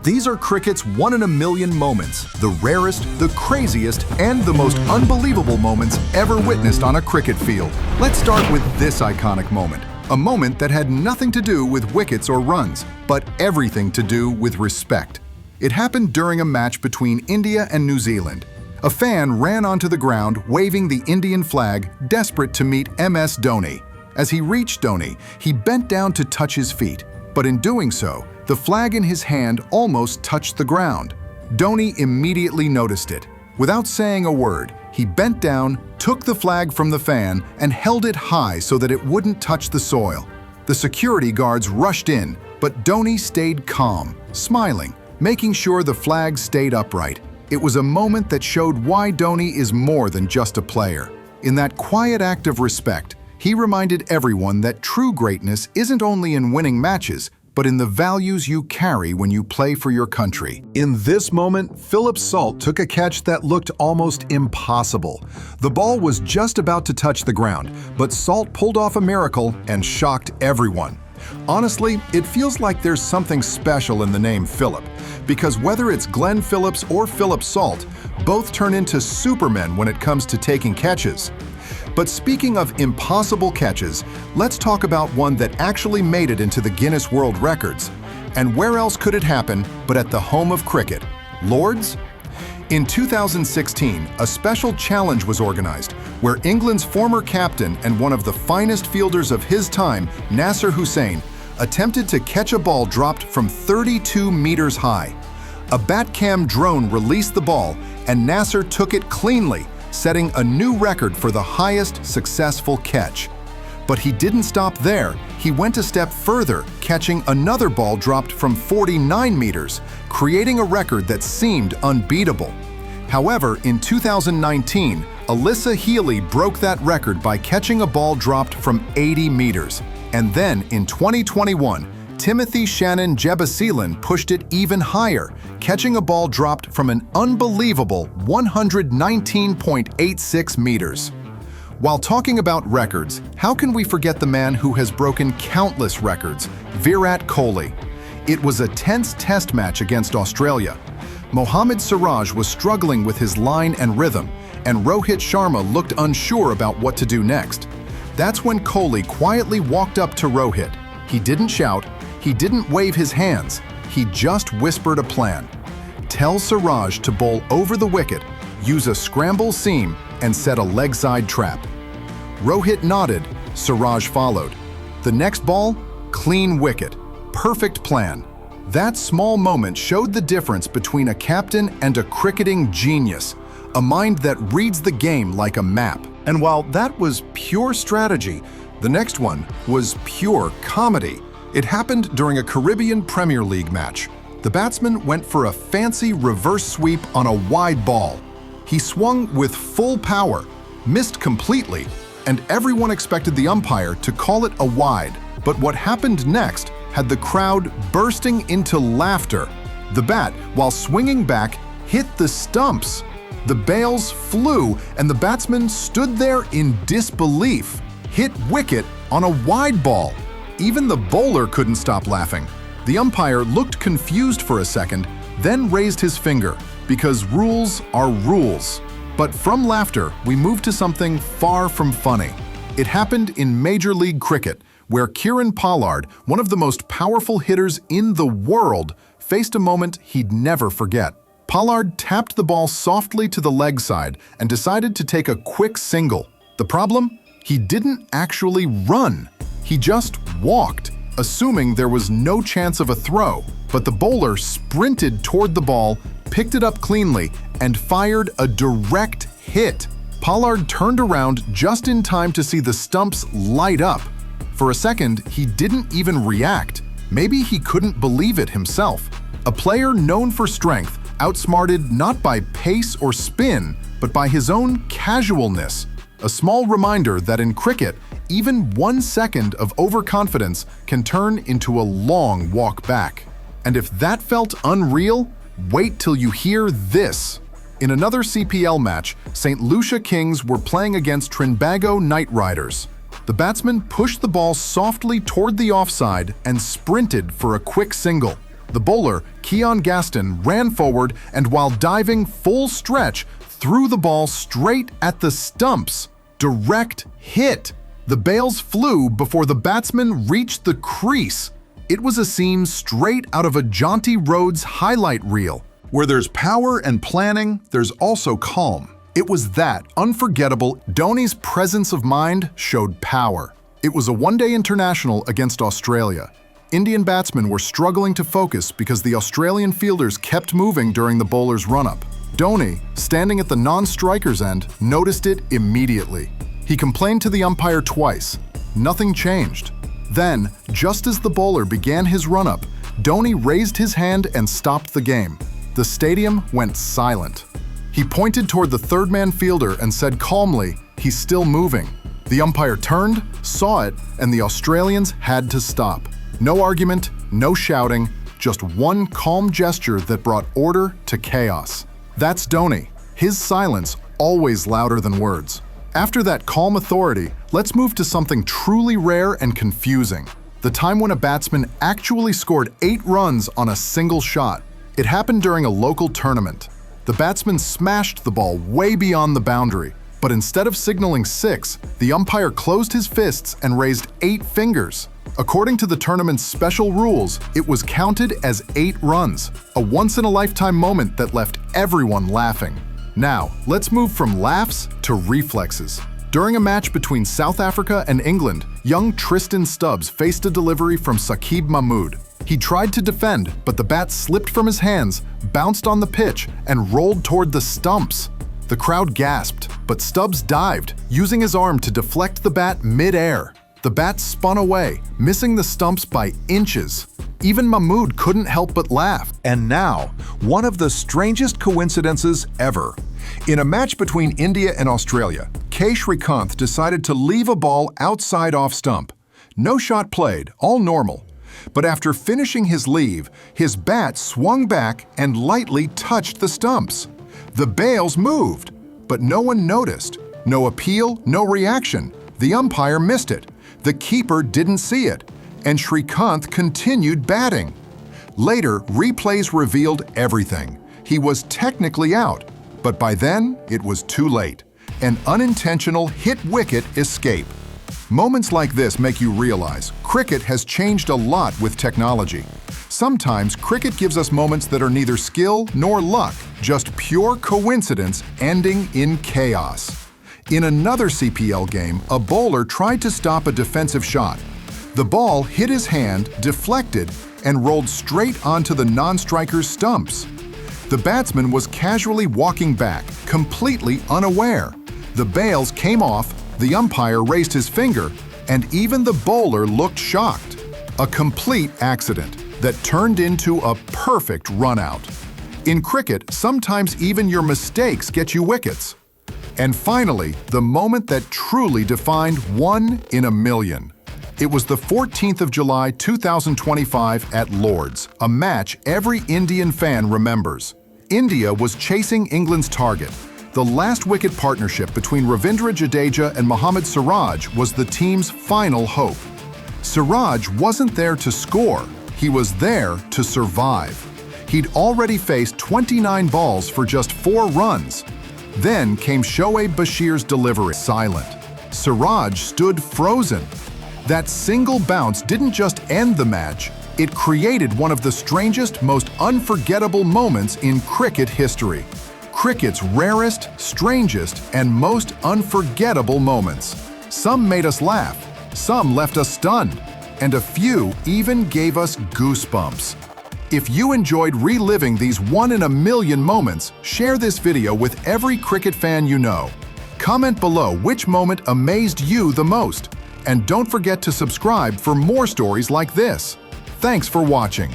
These are cricket's one-in-a-million moments, the rarest, the craziest, and the most unbelievable moments ever witnessed on a cricket field. Let's start with this iconic moment. A moment that had nothing to do with wickets or runs, but everything to do with respect. It happened during a match between India and New Zealand. A fan ran onto the ground waving the Indian flag, desperate to meet MS Dhoni. As he reached Dhoni, he bent down to touch his feet, but in doing so, the flag in his hand almost touched the ground. Dhoni immediately noticed it. Without saying a word, he bent down, took the flag from the fan, and held it high so that it wouldn't touch the soil. The security guards rushed in, but Dhoni stayed calm, smiling, making sure the flag stayed upright. It was a moment that showed why Dhoni is more than just a player. In that quiet act of respect, he reminded everyone that true greatness isn't only in winning matches, but in the values you carry when you play for your country. In this moment, Philip Salt took a catch that looked almost impossible. The ball was just about to touch the ground, but Salt pulled off a miracle and shocked everyone. Honestly, it feels like there's something special in the name Philip, because whether it's Glenn Phillips or Philip Salt, both turn into supermen when it comes to taking catches. But speaking of impossible catches, let's talk about one that actually made it into the Guinness World Records. And where else could it happen but at the home of cricket, Lord's? In 2016, a special challenge was organized where England's former captain and one of the finest fielders of his time, Nasser Hussain, attempted to catch a ball dropped from 32 meters high. A Batcam drone released the ball, and Nasser took it cleanly, setting a new record for the highest successful catch. But he didn't stop there. He went a step further, catching another ball dropped from 49 meters, creating a record that seemed unbeatable. However, in 2019, Alyssa Healy broke that record by catching a ball dropped from 80 meters. And then in 2021, Timothy Shannon Jebaseelan pushed it even higher, catching a ball dropped from an unbelievable 119.86 meters. While talking about records, how can we forget the man who has broken countless records, Virat Kohli? It was a tense test match against Australia. Mohammad Siraj was struggling with his line and rhythm, and Rohit Sharma looked unsure about what to do next. That's when Kohli quietly walked up to Rohit. He didn't shout, he didn't wave his hands, he just whispered a plan. Tell Siraj to bowl over the wicket, use a scramble seam, and set a leg side trap. Rohit nodded, Siraj followed. The next ball, clean wicket. Perfect plan. That small moment showed the difference between a captain and a cricketing genius, a mind that reads the game like a map. And while that was pure strategy, the next one was pure comedy. It happened during a Caribbean Premier League match. The batsman went for a fancy reverse sweep on a wide ball. He swung with full power, missed completely, and everyone expected the umpire to call it a wide. But what happened next had the crowd bursting into laughter. The bat, while swinging back, hit the stumps. The bails flew, and the batsman stood there in disbelief. Hit wicket on a wide ball. Even the bowler couldn't stop laughing. The umpire looked confused for a second, then raised his finger, because rules are rules. But from laughter, we move to something far from funny. It happened in Major League Cricket, where Kieran Pollard, one of the most powerful hitters in the world, faced a moment he'd never forget. Pollard tapped the ball softly to the leg side and decided to take a quick single. The problem? He didn't actually run. He just walked, assuming there was no chance of a throw. But the bowler sprinted toward the ball, picked it up cleanly, and fired a direct hit. Pollard turned around just in time to see the stumps light up. For a second, he didn't even react. Maybe he couldn't believe it himself. A player known for strength, outsmarted not by pace or spin, but by his own casualness. A small reminder that in cricket, even 1 second of overconfidence can turn into a long walk back. And if that felt unreal, wait till you hear this. In another CPL match, St. Lucia Kings were playing against Trinbago Knight Riders. The batsman pushed the ball softly toward the offside and sprinted for a quick single. The bowler, Keon Gaston, ran forward and while diving full stretch, threw the ball straight at the stumps. Direct hit. The bails flew before the batsman reached the crease. It was a scene straight out of a jaunty Rhodes highlight reel. Where there's power and planning, there's also calm. It was that unforgettable. Dhoni's presence of mind showed power. It was a one-day international against Australia. Indian batsmen were struggling to focus because the Australian fielders kept moving during the bowler's run-up. Dhoni, standing at the non-striker's end, noticed it immediately. He complained to the umpire twice. Nothing changed. Then, just as the bowler began his run-up, Dhoni raised his hand and stopped the game. The stadium went silent. He pointed toward the third-man fielder and said calmly, "He's still moving." The umpire turned, saw it, and the Australians had to stop. No argument, no shouting, just one calm gesture that brought order to chaos. That's Dhoni. His silence always louder than words. After that calm authority, let's move to something truly rare and confusing. The time when a batsman actually scored 8 runs on a single shot. It happened during a local tournament. The batsman smashed the ball way beyond the boundary, but instead of signaling 6, the umpire closed his fists and raised 8 fingers. According to the tournament's special rules, it was counted as 8 runs, a once-in-a-lifetime moment that left everyone laughing. Now, let's move from laughs to reflexes. During a match between South Africa and England, young Tristan Stubbs faced a delivery from Saqib Mahmood. He tried to defend, but the bat slipped from his hands, bounced on the pitch, and rolled toward the stumps. The crowd gasped, but Stubbs dived, using his arm to deflect the bat mid-air. The bat spun away, missing the stumps by inches. Even Mahmood couldn't help but laugh. And now, one of the strangest coincidences ever. In a match between India and Australia, K. Srikanth decided to leave a ball outside off stump. No shot played, all normal. But after finishing his leave, his bat swung back and lightly touched the stumps. The bails moved, but no one noticed. No appeal, no reaction. The umpire missed it. The keeper didn't see it, and Srikanth continued batting. Later, replays revealed everything. He was technically out, but by then, it was too late. An unintentional hit wicket escape. Moments like this make you realize cricket has changed a lot with technology. Sometimes cricket gives us moments that are neither skill nor luck, just pure coincidence ending in chaos. In another CPL game, a bowler tried to stop a defensive shot. The ball hit his hand, deflected, and rolled straight onto the non-striker's stumps. The batsman was casually walking back, completely unaware. The bails came off, the umpire raised his finger, and even the bowler looked shocked. A complete accident that turned into a perfect run-out. In cricket, sometimes even your mistakes get you wickets. And finally, the moment that truly defined 1 in a million. It was the 14th of July 2025 at Lord's, a match every Indian fan remembers. India was chasing England's target. The last wicket partnership between Ravindra Jadeja and Mohammad Siraj was the team's final hope. Siraj wasn't there to score, he was there to survive. He'd already faced 29 balls for just 4 runs. Then came Shoaib Bashir's delivery, silent. Siraj stood frozen. That single bounce didn't just end the match, it created one of the strangest, most unforgettable moments in cricket history. Cricket's rarest, strangest, and most unforgettable moments. Some made us laugh, some left us stunned, and a few even gave us goosebumps. If you enjoyed reliving these 1 in a million moments, share this video with every cricket fan you know. Comment below which moment amazed you the most. And don't forget to subscribe for more stories like this. Thanks for watching.